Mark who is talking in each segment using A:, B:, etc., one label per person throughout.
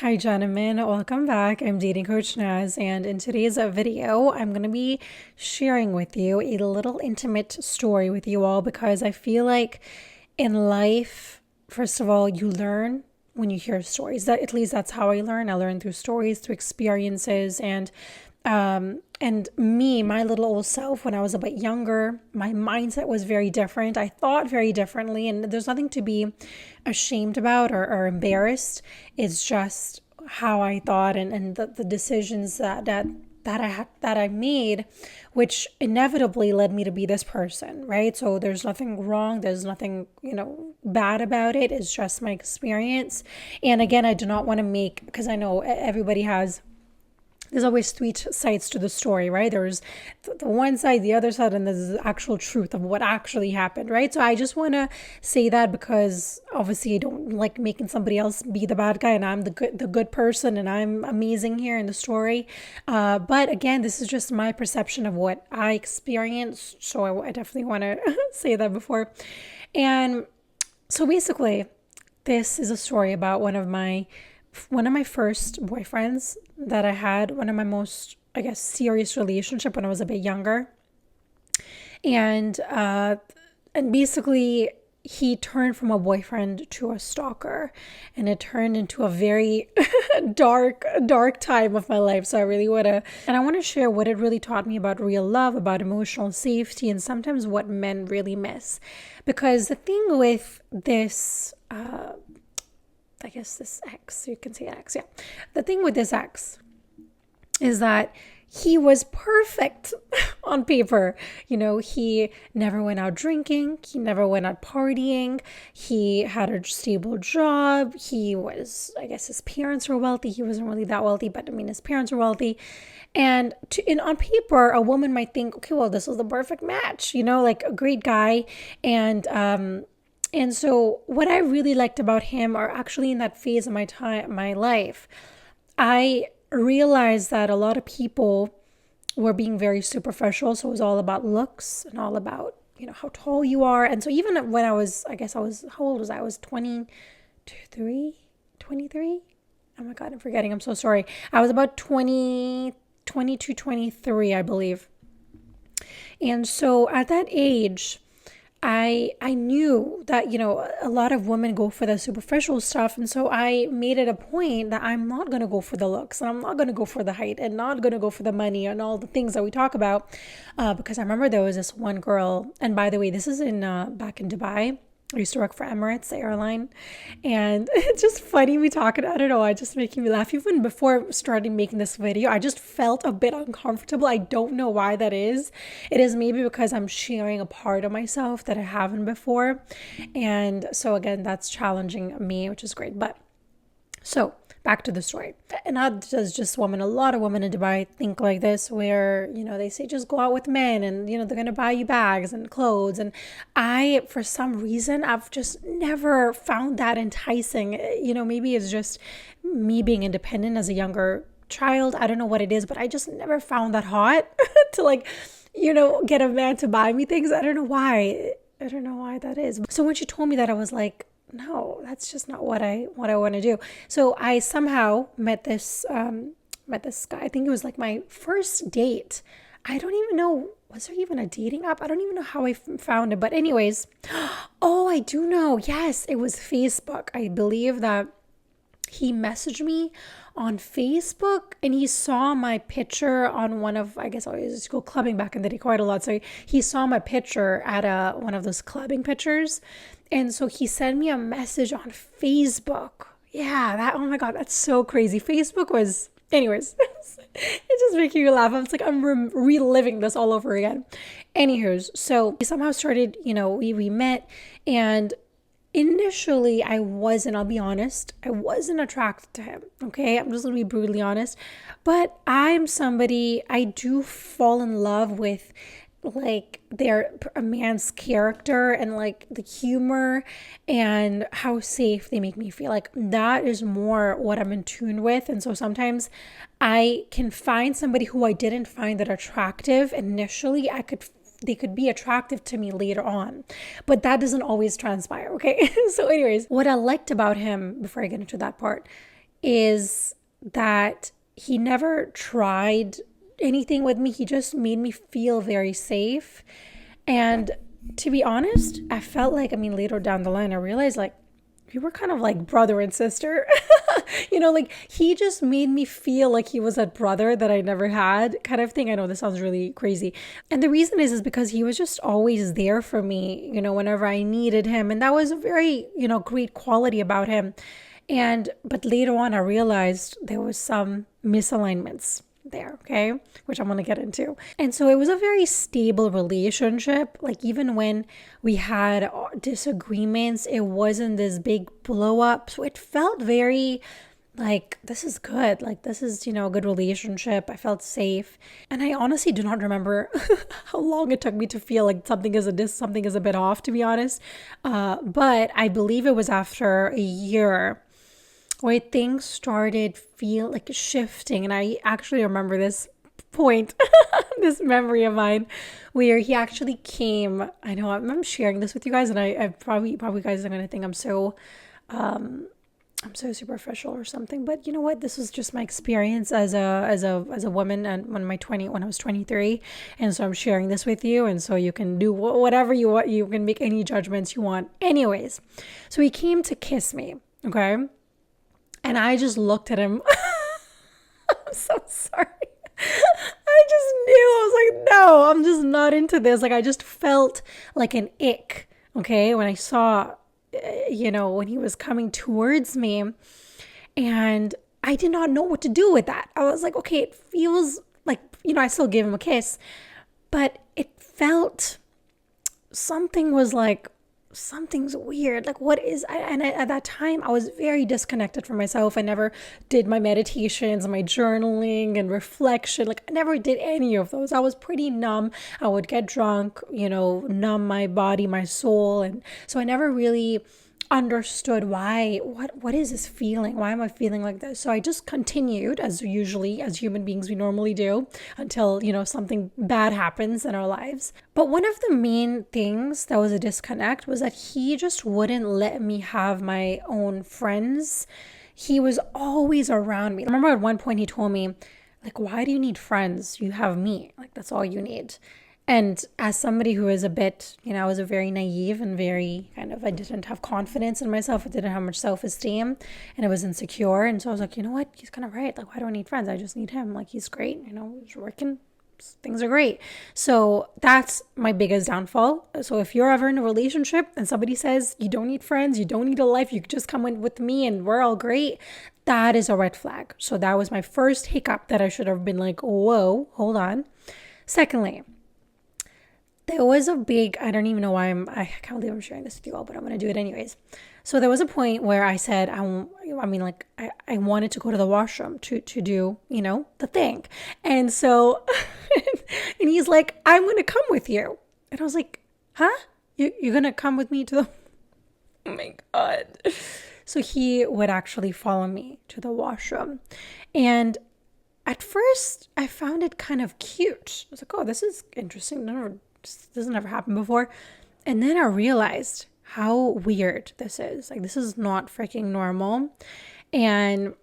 A: Hi, gentlemen. Welcome back. I'm Dating Coach Naz, and in today's video, I'm going to be sharing with you a little intimate story with you all because I feel like in life, first of all, you learn when you hear stories. That at least that's how I learn. I learn through stories, through experiences, and me, my little old self, when I was a bit younger, my mindset was very different. I thought very differently, and there's nothing to be ashamed about or embarrassed. It's just how I thought and the decisions that I made, which inevitably led me to be this person, right? So there's nothing wrong. There's nothing, bad about it. It's just my experience. And again, I do not want to make, because I know everybody there's always three sides to the story, right? There's the one side, the other side, and there's the actual truth of what actually happened, right? So I just want to say that because obviously I don't like making somebody else be the bad guy and I'm the good person and I'm amazing here in the story. But again, this is just my perception of what I experienced. So I definitely want to say that before. And so basically, this is a story about one of my first boyfriends that I had, one of my most, serious relationship when I was a bit younger. And basically he turned from a boyfriend to a stalker, and it turned into a very dark time of my life. So I want to share what it really taught me about real love, about emotional safety, and sometimes what men really miss. Because the thing with this, this ex, you can say ex, yeah. The thing with this ex is that he was perfect on paper. He never went out drinking. He never went out partying. He had a stable job. He was, his parents were wealthy. He wasn't really that wealthy, but his parents were wealthy. And on paper, a woman might think, okay, well, this was the perfect match, like a great guy. And so what I really liked about him, or actually in that phase of my life, I realized that a lot of people were being very superficial. So it was all about looks and all about, how tall you are. And so even when how old was I? I was 23. Oh my God, I'm forgetting. I'm so sorry. I was about 22, 23, I believe. And so at that age, I knew that, a lot of women go for the superficial stuff. And so I made it a point that I'm not going to go for the looks, and I'm not going to go for the height, and not going to go for the money and all the things that we talk about. Because I remember there was this one girl, and by the way, this is back in Dubai. I used to work for Emirates, the airline. And it's just funny me talking. I don't know. It just making me laugh. Even before starting making this video, I just felt a bit uncomfortable. I don't know why that is. It is maybe because I'm sharing a part of myself that I haven't before. And so again, that's challenging me, which is great. But so back to the story. And not just women, a lot of women in Dubai think like this, where, they say just go out with men and, they're going to buy you bags and clothes. And for some reason, I've just never found that enticing. Maybe it's just me being independent as a younger child. I don't know what it is, but I just never found that hot to get a man to buy me things. I don't know why. I don't know why that is. So when she told me that, I was like, no, that's just not what I want to do. So I somehow met this guy. I think it was like my first date. I don't even know. Was there even a dating app? I don't even know how I found it. But anyways, oh, I do know. Yes, it was Facebook. I believe that he messaged me on Facebook, and he saw my picture on one of, I used to go clubbing back in the day quite a lot. So he saw my picture at one of those clubbing pictures. And so he sent me a message on Facebook. Yeah, oh my God, that's so crazy. Facebook was, anyways, it's just making me laugh. I'm reliving this all over again. Anywho, so we somehow started, we met, and initially I'll be honest, I wasn't attracted to him. Okay. I'm just going to be brutally honest, but I'm somebody, I do fall in love with a man's character and the humor and how safe they make me feel. Like that is more what I'm in tune with. And so sometimes I can find somebody who I didn't find that attractive initially. They could be attractive to me later on, but that doesn't always transpire. Okay. So anyways, what I liked about him, before I get into that part, is that he never tried anything with me. He just made me feel very safe. And to be honest, I felt like, I mean, later down the line, I realized like we were kind of like brother and sister. Like he just made me feel like he was a brother that I never had, kind of thing. I know this sounds really crazy. And the reason is because he was just always there for me, whenever I needed him. And that was a very, great quality about him. But later on, I realized there was some misalignments there, okay, which I'm going to get into. And so it was a very stable relationship. Like even when we had disagreements, it wasn't this big blow up. So it felt very like, this is good. Like this is, a good relationship. I felt safe. And I honestly do not remember how long it took me to feel like something is a bit off, to be honest. But I believe it was after a year where things started feel like shifting. And I actually remember this point, this memory of mine, where he actually came. I know I'm sharing this with you guys, and I probably you guys are gonna think I'm so superficial or something. But you know what? This was just my experience as a woman, and when I was 23, and so I'm sharing this with you, and so you can do whatever you want. You can make any judgments you want. Anyways, so he came to kiss me. Okay. And I just looked at him. I'm so sorry. I just knew. I was like, no, I'm just not into this. Like, I just felt like an ick, okay, when I saw, when he was coming towards me. And I did not know what to do with that. I was like, okay, it feels like, I still gave him a kiss. But it felt, something's weird. Like, what is, at that time, I was very disconnected from myself. I never did my meditations, my journaling and reflection. Like, I never did any of those. I was pretty numb. I would get drunk, numb my body, my soul. And so I never really understood what is this feeling? Why am I feeling like this? So I just continued, as human beings we normally do, until something bad happens in our lives. But one of the main things that was a disconnect was that he just wouldn't let me have my own friends. He was always around me. I remember at one point he told me, like, why do you need friends? You have me. Like, that's all you need. And as somebody who is a bit, I was a very naive and very I didn't have confidence in myself. I didn't have much self-esteem, and I was insecure. And so I was like, you know what? He's kind of right. Like, why do I need friends? I just need him. Like, he's great. He's working. Things are great. So that's my biggest downfall. So if you're ever in a relationship and somebody says you don't need friends, you don't need a life, you just come in with me and we're all great, that is a red flag. So that was my first hiccup that I should have been like, whoa, hold on. Secondly, there was a big, I don't even know why I can't believe I'm sharing this with you all, but I'm going to do it anyways. So there was a point where I said, I wanted to go to the washroom to do, the thing. And so, and he's like, I'm going to come with you. And I was like, huh? You're going to come with me to the, oh my God. So he would actually follow me to the washroom. And at first I found it kind of cute. I was like, oh, this is interesting. This has never happened before. And then I realized how weird this is. Like, this is not freaking normal. And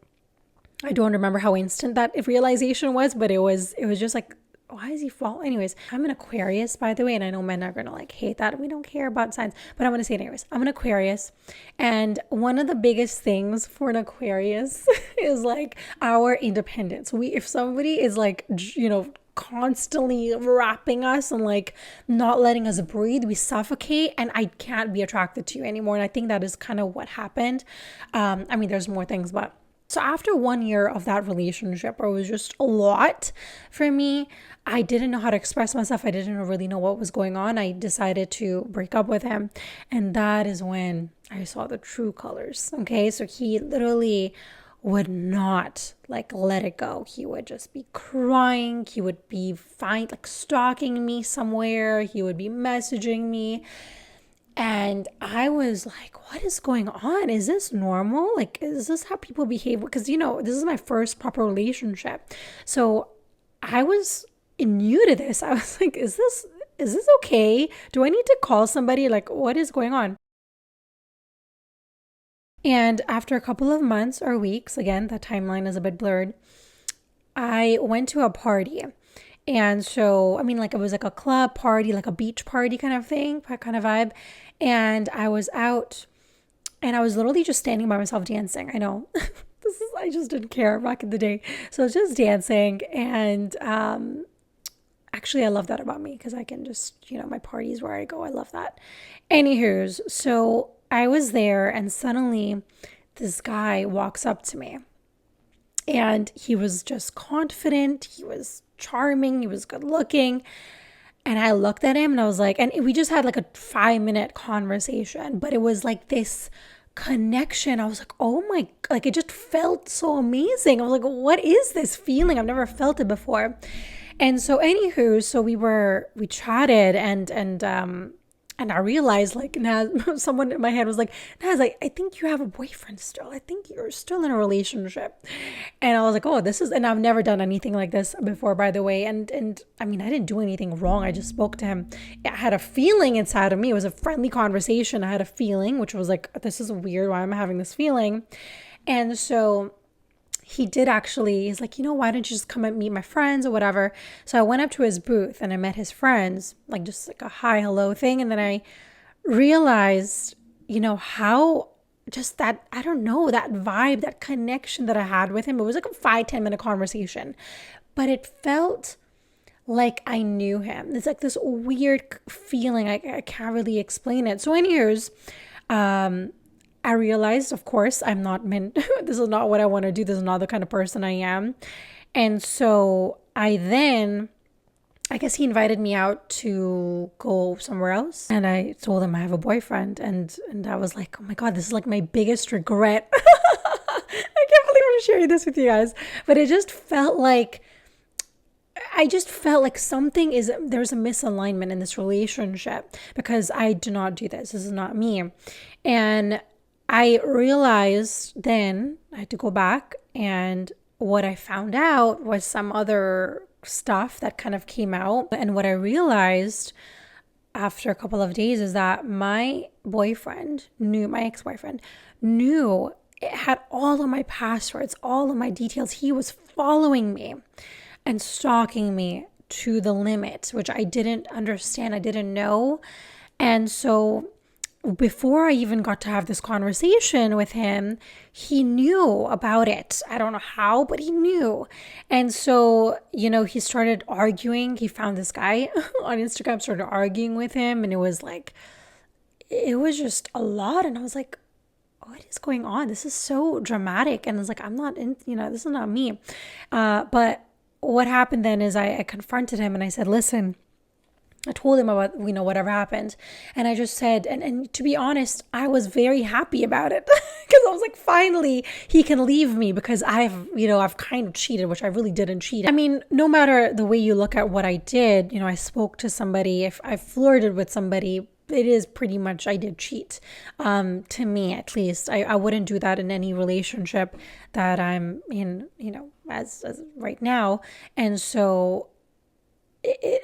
A: I don't remember how instant that realization was, but it was just like, why is he fall? Anyways, I'm an Aquarius, by the way, and I know men are gonna like hate that. We don't care about signs, but I'm gonna say it anyways. I'm an Aquarius, and one of the biggest things for an Aquarius is like our independence. If somebody is like, constantly wrapping us and like not letting us breathe, we suffocate, and I can't be attracted to you anymore. And I think that is kind of what happened. There's more things, but so after 1 year of that relationship, it was just a lot for me. I didn't know how to express myself. I didn't really know what was going on. I decided to break up with him. And that is when I saw the true colors. Okay. So he literally would not like let it go. He would just be crying. He would be stalking me somewhere. He would be messaging me. And I was like, what is going on? Is this normal? Like, is this how people behave? Because, this is my first proper relationship. So I was new to this. I was like, is this okay? Do I need to call somebody? Like, what is going on? And after a couple of months or weeks, again, the timeline is a bit blurred, I went to a party. And so, I mean, like it was like a club party, like a beach party kind of thing, kind of vibe. And I was out and I was literally just standing by myself dancing. I know I just didn't care back in the day. So I was just dancing. And actually, I love that about me because I can just, my parties where I go, I love that. Anywho's, so I was there and suddenly this guy walks up to me and he was just confident. He was charming. He was good looking. And I looked at him and I was like, and we just had like a 5-minute conversation, but it was like this connection. I was like, oh my, like it just felt so amazing. I was like, what is this feeling? I've never felt it before. And so anywho, so we chatted and I realized like now someone in my head was like, Naz, I think you have a boyfriend still. I think you're still in a relationship. And I was like, oh, and I've never done anything like this before, by the way. And I mean, I didn't do anything wrong. I just spoke to him. I had a feeling inside of me. It was a friendly conversation. I had a feeling, which was like, this is weird. Why am I having this feeling? And so he did actually, he's like, why don't you just come and meet my friends or whatever? So I went up to his booth and I met his friends, like just like a hi, hello thing. And then I realized, how just that, I don't know, that vibe, that connection that I had with him. It was like a 5-10 minute conversation, but it felt like I knew him. It's like this weird feeling. I can't really explain it. So anyways, I realized, of course, I'm not meant, this is not what I want to do. This is not the kind of person I am. And so I guess he invited me out to go somewhere else. And I told him I have a boyfriend. And I was like, oh my God, this is like my biggest regret. I can't believe I'm sharing this with you guys. But I just felt like there's a misalignment in this relationship because I do not do this. This is not me. And I realized then I had to go back, and what I found out was some other stuff that kind of came out. And what I realized after a couple of days is that my ex-boyfriend knew, it had all of my passwords, all of my details. He was following me and stalking me to the limit, which I didn't understand. I didn't know. And so before I even got to have this conversation with him, he knew about it. I don't know how, but he knew. And so, he started arguing. He found this guy on Instagram, started arguing with him. And it was just a lot. And I was like, what is going on? This is so dramatic. And I was like, I'm not in, this is not me. But what happened then is I confronted him and I said, listen, I told him about, whatever happened. And I just said, and to be honest, I was very happy about it because I was like, finally, he can leave me because I've kind of cheated, which I really didn't cheat. I mean, no matter the way you look at what I did, I spoke to somebody, if I flirted with somebody, it is pretty much, I did cheat. To me, at least, I wouldn't do that in any relationship that I'm in, as right now. And so,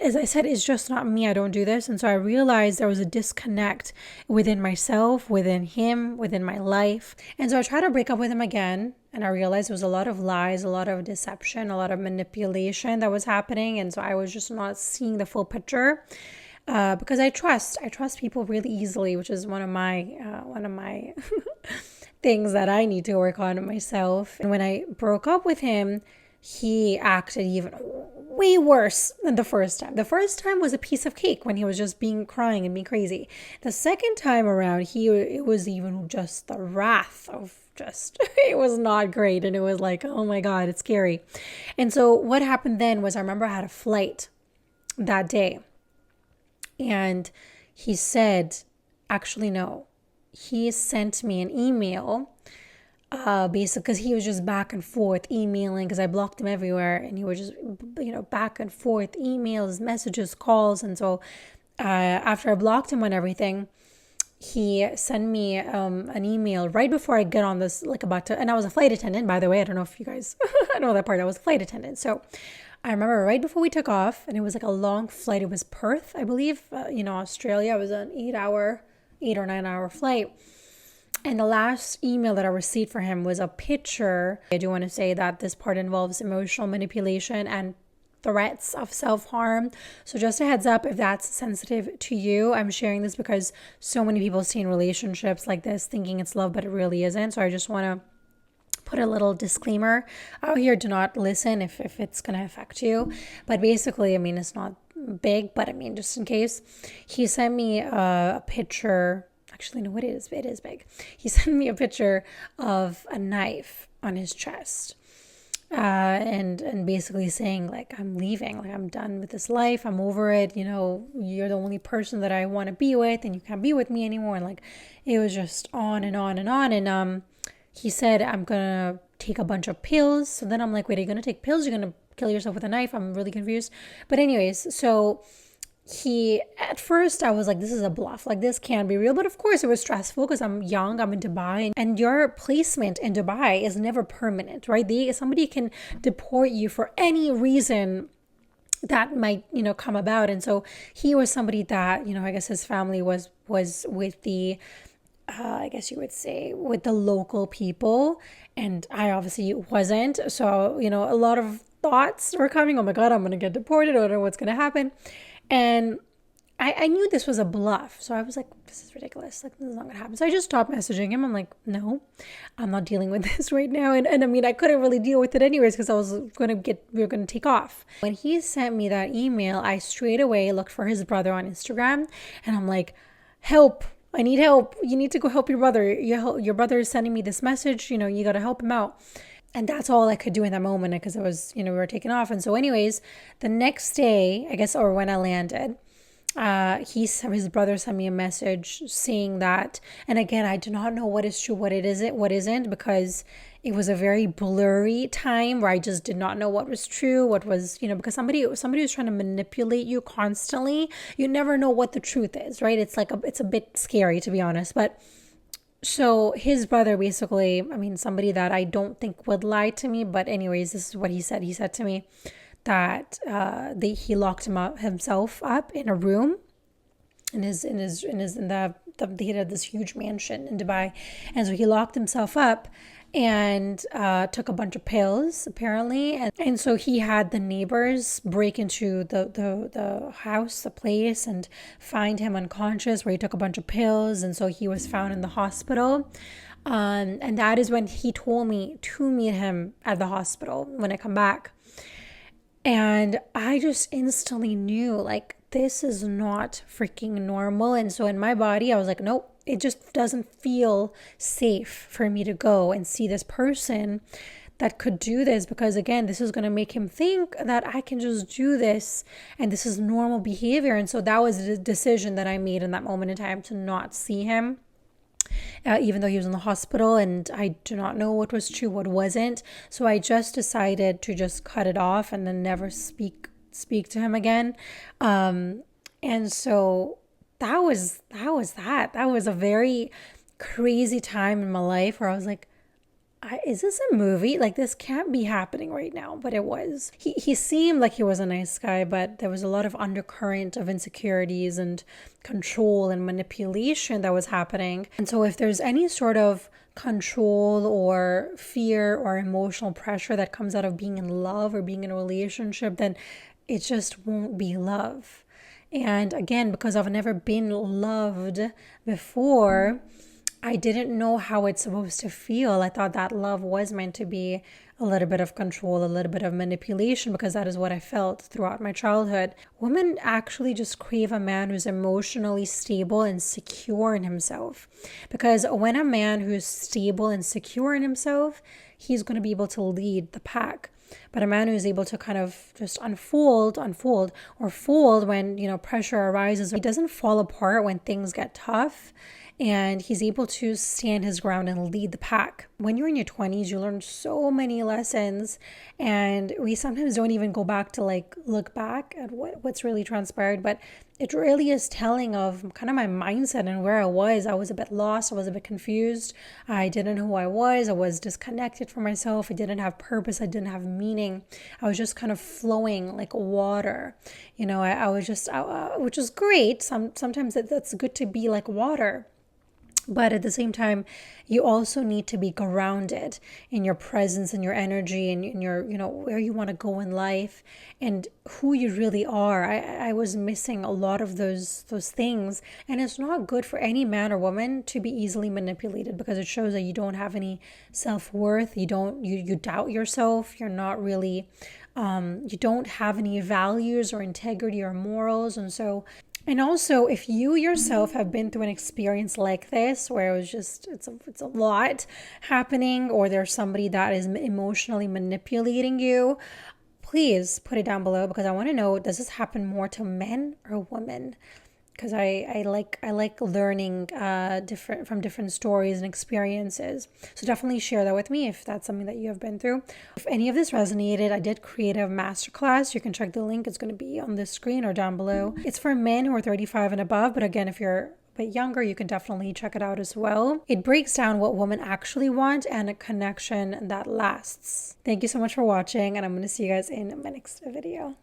A: as I said, it's just not me. I don't do this. And so I realized there was a disconnect within myself, within him, within my life. And so I tried to break up with him again. And I realized there was a lot of lies, a lot of deception, a lot of manipulation that was happening. And so I was just not seeing the full picture. Because I trust people really easily, which is one of my things that I need to work on myself. And when I broke up with him, he acted even way worse than the first time. The first time was a piece of cake when he was just crying and being crazy. The second time around, it was even just the wrath of just, it was not great. And it was like, oh my God, it's scary. And so what happened then was I remember I had a flight that day. And he said, actually, no, he sent me an email basically because he was just back and forth emailing because I blocked him everywhere, and he was just back and forth emails, messages, calls. And so after I blocked him on everything, he sent me an email right before I get on this, and I was a flight attendant, by the way. I don't know if you guys I know that part. I was a flight attendant. So I remember right before we took off, and it was like a long flight. It was Perth, I believe, Australia. It was an 8 or 9 hour flight. And the last email that I received for him was a picture. I do want to say that this part involves emotional manipulation and threats of self-harm. So just a heads up, if that's sensitive to you, I'm sharing this because so many people stay in relationships like this thinking it's love, but it really isn't. So I just want to put a little disclaimer out here. Do not listen if it's going to affect you. But basically, I mean, it's not big, but I mean, just in case, he sent me a picture. Actually, no, it is big. He sent me a picture of a knife on his chest. And basically saying like, I'm leaving, like I'm done with this life, I'm over it, you're the only person that I want to be with and you can't be with me anymore. And like it was just on and on and on. And he said, I'm gonna take a bunch of pills. So then I'm like, wait, are you gonna take pills? You're gonna kill yourself with a knife? I'm really confused. But anyways, so at first I was like, this is a bluff, like this can't be real. But of course it was stressful because I'm young, I'm in Dubai, and your placement in Dubai is never permanent, right? Somebody can deport you for any reason that might, come about. And so he was somebody that, I guess his family was with the, I guess you would say, with the local people. And I obviously wasn't. So, a lot of thoughts were coming. Oh my God, I'm going to get deported. I don't know what's going to happen. And I knew this was a bluff. So I was like, this is ridiculous. Like, this is not going to happen. So I just stopped messaging him. I'm like, no, I'm not dealing with this right now. And I mean, I couldn't really deal with it anyways because we were going to take off. When he sent me that email, I straight away looked for his brother on Instagram. And I'm like, help. I need help. You need to go help your brother. Your brother is sending me this message. You got to help him out. And that's all I could do in that moment because it was, we were taking off. And so anyways, the next day, I guess, or when I landed, his brother sent me a message saying that, and again, I do not know what is true, what isn't, because it was a very blurry time where I just did not know what was true, what was, because somebody was trying to manipulate you constantly. You never know what the truth is, right? It's like it's a bit scary, to be honest. But so his brother basically, I mean, somebody that I don't think would lie to me, but anyways, this is what he said. He said to me that he locked himself up in a room he had this huge mansion in Dubai, and so he locked himself up and took a bunch of pills apparently, and so he had the neighbors break into the house, the place, and find him unconscious where he took a bunch of pills, and so he was found in the hospital. And that is when he told me to meet him at the hospital when I come back. And I just instantly knew, like, this is not freaking normal. And so in my body, I was like, nope, it just doesn't feel safe for me to go and see this person that could do this, because again, this is going to make him think that I can just do this and this is normal behavior. And so that was the decision that I made in that moment in time, to not see him. Even though he was in the hospital, and I do not know what was true, what wasn't. So I just decided to just cut it off and then never speak to him again. And so that was that. That was a very crazy time in my life where I was like, is this a movie? Like, this can't be happening right now. But it was. He seemed like he was a nice guy, but there was a lot of undercurrent of insecurities and control and manipulation that was happening. And so if there's any sort of control or fear or emotional pressure that comes out of being in love or being in a relationship, then it just won't be love. And again, because I've never been loved before, I didn't know how it's supposed to feel. I thought that love was meant to be a little bit of control, a little bit of manipulation, because that is what I felt throughout my childhood. Women actually just crave a man who's emotionally stable and secure in himself. Because when a man who's stable and secure in himself, he's going to be able to lead the pack. But a man who's able to kind of just unfold or fold when, pressure arises, he doesn't fall apart when things get tough. And he's able to stand his ground and lead the pack. When you're in your 20s, you learn so many lessons, and we sometimes don't even go back to look back at what's really transpired, but it really is telling of kind of my mindset and where I was. I was a bit lost. I was a bit confused. I didn't know who I was. I was disconnected from myself. I didn't have purpose. I didn't have meaning. I was just kind of flowing like water. I was just, which is great. Sometimes that's good to be like water. But at the same time, you also need to be grounded in your presence and your energy and in your, where you want to go in life and who you really are. I was missing a lot of those things. And it's not good for any man or woman to be easily manipulated, because it shows that you don't have any self-worth. You doubt yourself. You're not really, you don't have any values or integrity or morals. And also, if you yourself have been through an experience like this, where it was just, it's a lot happening, or there's somebody that is emotionally manipulating you, please put it down below, because I want to know, does this happen more to men or women? Because I like learning different stories and experiences. So definitely share that with me if that's something that you have been through. If any of this resonated, I did create a masterclass. You can check the link. It's going to be on the screen or down below. It's for men who are 35 and above. But again, if you're bit younger, you can definitely check it out as well. It breaks down what women actually want and a connection that lasts. Thank you so much for watching, and I'm going to see you guys in my next video.